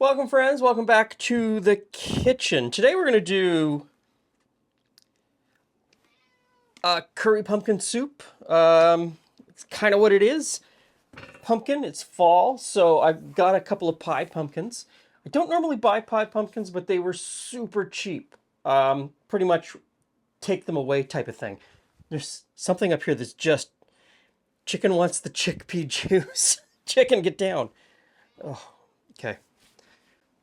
Welcome friends, welcome back to the kitchen. Today we're going to do curry pumpkin soup. It's kind of what it is. Pumpkin, it's fall, so I've got a couple of pie pumpkins. I don't normally buy pie pumpkins, but they were super cheap. Pretty much take them away type of thing. There's something up here that's just, chicken wants the chickpea juice. Chicken, get down. Oh, okay.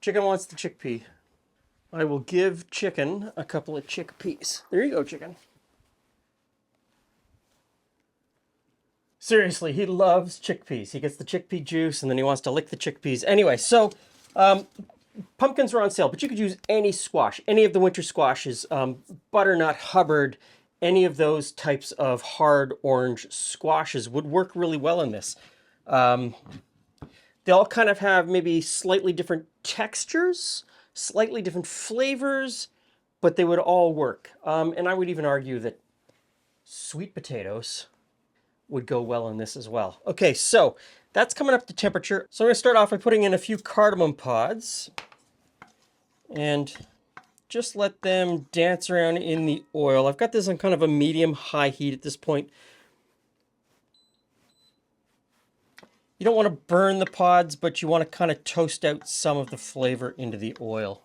Chicken wants the chickpea. I will give chicken a couple of chickpeas. There you go, chicken. Seriously, he loves chickpeas. He gets the chickpea juice and then he wants to lick the chickpeas. Anyway, so pumpkins are on sale, but you could use any squash, any of the winter squashes, butternut, Hubbard, any of those types of hard orange squashes would work really well in this. They all kind of have maybe slightly different textures, slightly different flavors, but they would all work. And I would even argue that sweet potatoes would go well in this as well. Okay, so that's coming up to temperature. So I'm going to start off by putting in a few cardamom pods and just let them dance around in the oil. I've got this on kind of a medium-high heat at this point. You don't want to burn the pods, but you want to kind of toast out some of the flavor into the oil.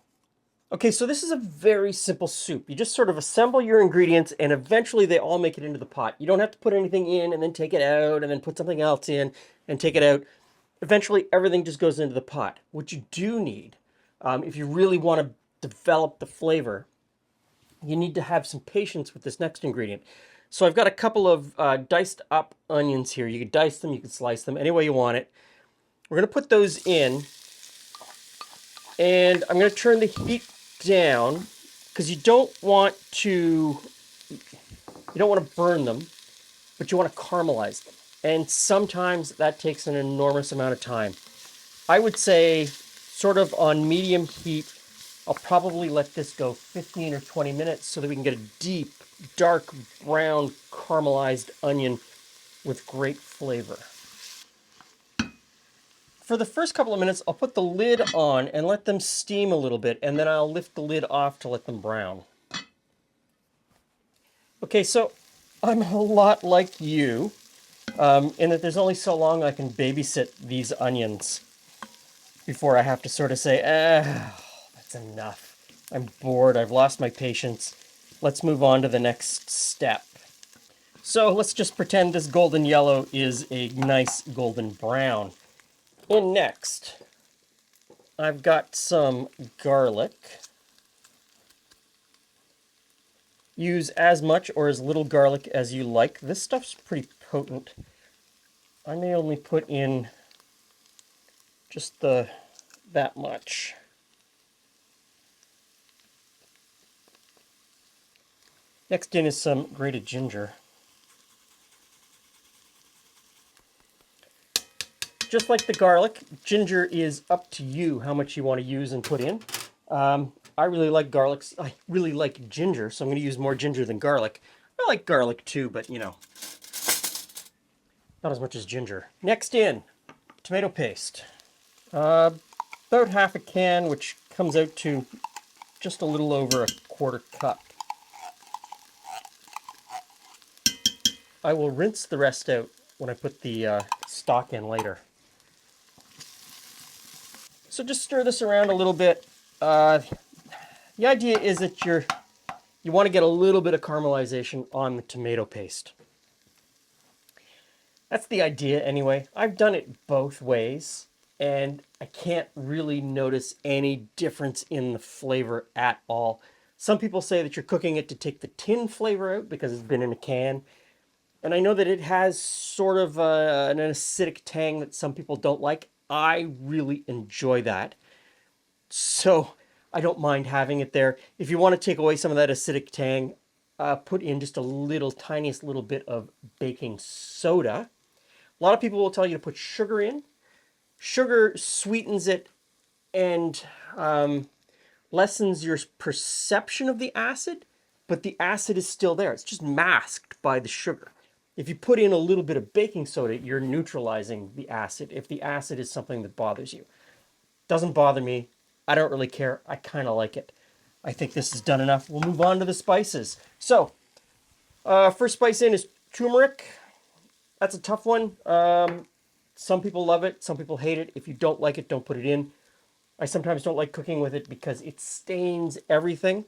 Okay, so this is a very simple soup. You just sort of assemble your ingredients and eventually they all make it into the pot. You don't have to put anything in and then take it out and then put something else in and take it out. Eventually everything just goes into the pot. What you do need, if you really want to develop the flavor, you need to have some patience with this next ingredient. So I've got a couple of diced up onions here. You can dice them, you can slice them, any way you want it. We're going to put those in, and I'm going to turn the heat down because you don't want to burn them, but you want to caramelize them. And sometimes that takes an enormous amount of time. I would say sort of on medium heat, I'll probably let this go 15 or 20 minutes so that we can get a deep, dark brown caramelized onion with great flavor. For the first couple of minutes, I'll put the lid on and let them steam a little bit, and then I'll lift the lid off to let them brown. Okay, so I'm a lot like you, in that there's only so long I can babysit these onions before I have to sort of say, that's enough. I'm bored, I've lost my patience. Let's move on to the next step. So let's just pretend this golden yellow is a nice golden brown. In next, I've got some garlic. Use as much or as little garlic as you like. This stuff's pretty potent. I may only put in just that much. Next in is some grated ginger. Just like the garlic, ginger is up to you how much you want to use and put in. I really like garlic. I really like ginger, so I'm going to use more ginger than garlic. I like garlic too, but you know, not as much as ginger. Next in, tomato paste. About half a can, which comes out to just a little over a quarter cup. I will rinse the rest out when I put the stock in later. So just stir this around a little bit. The idea is that you want to get a little bit of caramelization on the tomato paste. That's the idea anyway. I've done it both ways, and I can't really notice any difference in the flavor at all. Some people say that you're cooking it to take the tin flavor out because it's been in a can. And I know that it has sort of an acidic tang that some people don't like. I really enjoy that. So I don't mind having it there. If you want to take away some of that acidic tang, put in just a little, tiniest little bit of baking soda. A lot of people will tell you to put sugar in. Sugar sweetens it and lessens your perception of the acid, but the acid is still there. It's just masked by the sugar. If you put in a little bit of baking soda, you're neutralizing the acid if the acid is something that bothers you. Doesn't bother me. I don't really care. I kind of like it. I think this is done enough. We'll move on to the spices. So, first spice in is turmeric. That's a tough one. Some people love it. Some people hate it. If you don't like it, don't put it in. I sometimes don't like cooking with it because it stains everything.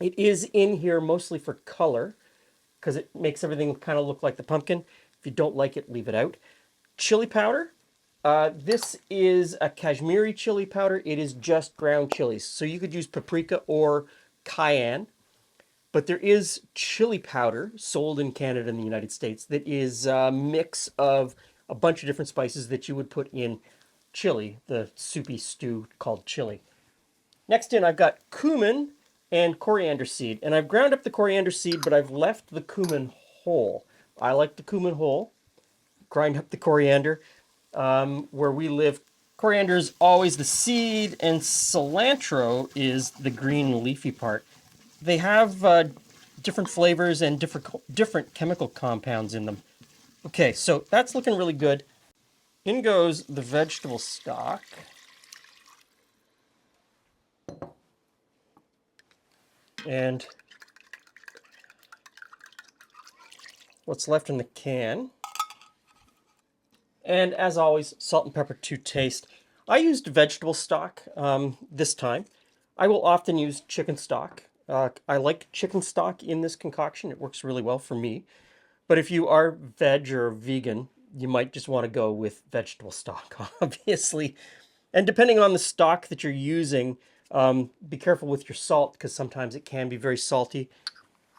It is in here mostly for color because it makes everything kind of look like the pumpkin. If you don't like it, leave it out. Chili powder. This is a Kashmiri chili powder. It is just ground chilies. So you could use paprika or cayenne. But there is chili powder sold in Canada and the United States that is a mix of a bunch of different spices that you would put in chili, the soupy stew called chili. Next in, I've got cumin and coriander seed. And I've ground up the coriander seed, but I've left the cumin whole. I like the cumin whole. Grind up the coriander. Where we live, coriander is always the seed, and cilantro is the green leafy part. They have different flavors and different chemical compounds in them. Okay, so that's looking really good. In goes the vegetable stock. And what's left in the can. And as always, salt and pepper to taste. I used vegetable stock this time. I will often use chicken stock. I like chicken stock in this concoction. It works really well for me. But if you are veg or vegan, you might just want to go with vegetable stock, obviously. And depending on the stock that you're using, be careful with your salt because sometimes it can be very salty.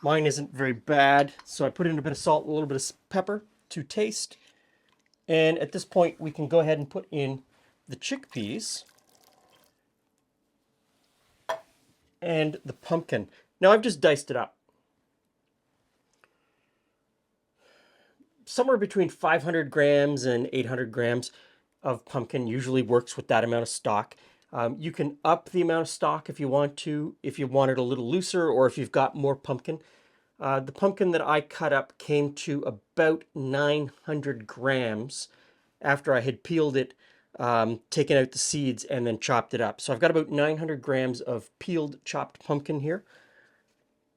Mine isn't very bad, so I put in a bit of salt and a little bit of pepper to taste. And at this point, we can go ahead and put in the chickpeas and the pumpkin. Now, I've just diced it up. Somewhere between 500 grams and 800 grams of pumpkin usually works with that amount of stock. You can up the amount of stock if you want to, if you want it a little looser or if you've got more pumpkin. The pumpkin that I cut up came to about 900 grams after I had peeled it, taken out the seeds, and then chopped it up. So I've got about 900 grams of peeled chopped pumpkin here.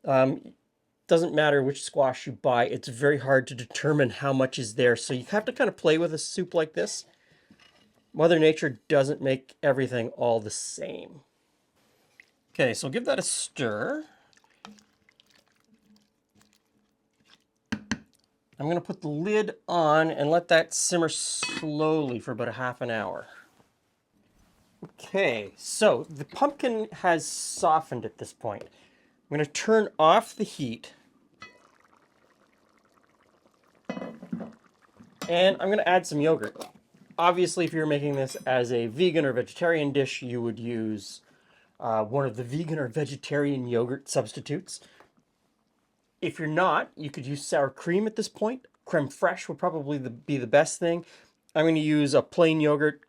Doesn't matter which squash you buy, it's very hard to determine how much is there. So you have to kind of play with a soup like this. Mother Nature doesn't make everything all the same. Okay, so give that a stir. I'm going to put the lid on and let that simmer slowly for about a half an hour. Okay, so the pumpkin has softened at this point. I'm going to turn off the heat. And I'm going to add some yogurt. Obviously, if you're making this as a vegan or vegetarian dish, you would use one of the vegan or vegetarian yogurt substitutes. If you're not, you could use sour cream at this point. Creme fraiche would probably be the best thing. I'm going to use a plain yogurt.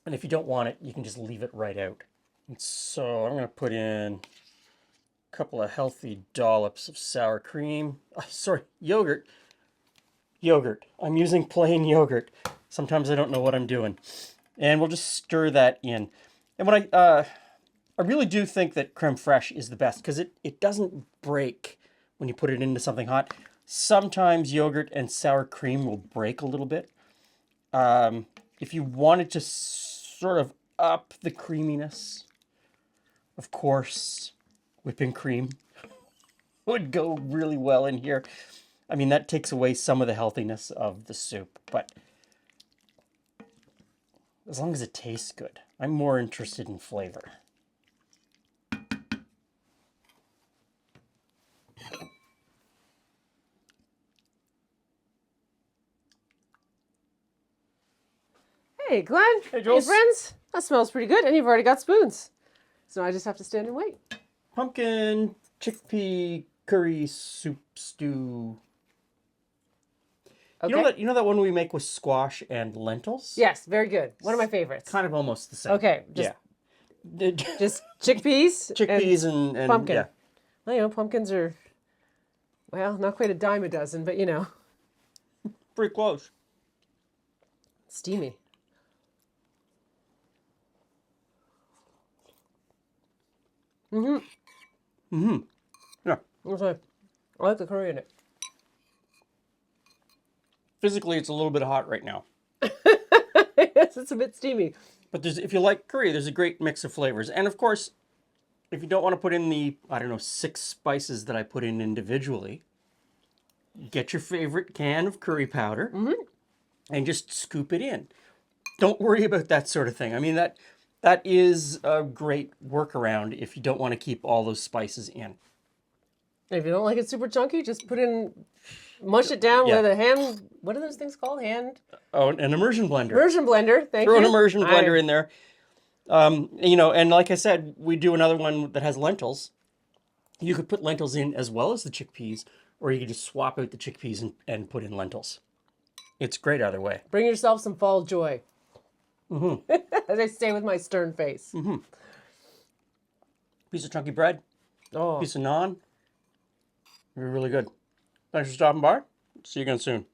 And if you don't want it, you can just leave it right out. And so I'm going to put in a couple of healthy dollops of sour cream. Sorry, yogurt. Yogurt. I'm using plain yogurt. Sometimes I don't know what I'm doing. And we'll just stir that in. And what I really do think that creme fraiche is the best because it doesn't break when you put it into something hot. Sometimes yogurt and sour cream will break a little bit. If you wanted to sort of up the creaminess, of course, whipping cream would go really well in here. I mean, that takes away some of the healthiness of the soup, but as long as it tastes good, I'm more interested in flavor. Hey, Glenn. Hey, Jules. Hey, friends. That smells pretty good, and you've already got spoons. So I just have to stand and wait. Pumpkin chickpea curry soup stew. Okay. You know that one we make with squash and lentils? Yes, very good. One of my favorites. Kind of almost the same. Okay. Just chickpeas. Chickpeas and pumpkin. Yeah. Well, you know, pumpkins are, well, not quite a dime a dozen, but you know. Pretty close. Steamy. Yeah. Okay. I like the curry in it. Physically, it's a little bit hot right now. Yes, it's a bit steamy. But there's, if you like curry, there's a great mix of flavors. And of course, if you don't want to put in the, I don't know, 6 spices that I put in individually, get your favorite can of curry powder and just scoop it in. Don't worry about that sort of thing. I mean, that is a great workaround if you don't want to keep all those spices in. If you don't like it super chunky, just mush it down Yeah. with a hand. What are those things called? Oh, an immersion blender. Immersion blender. Thank Throw you. an immersion blender in there. You know, and like I said, we do another one that has lentils. You could put lentils in as well as the chickpeas, or you could just swap out the chickpeas and put in lentils. It's great either way. Bring yourself some fall joy. As I say with my stern face. Piece of chunky bread, Oh. piece of naan. It'd be really good. Thanks for stopping by. See you again soon.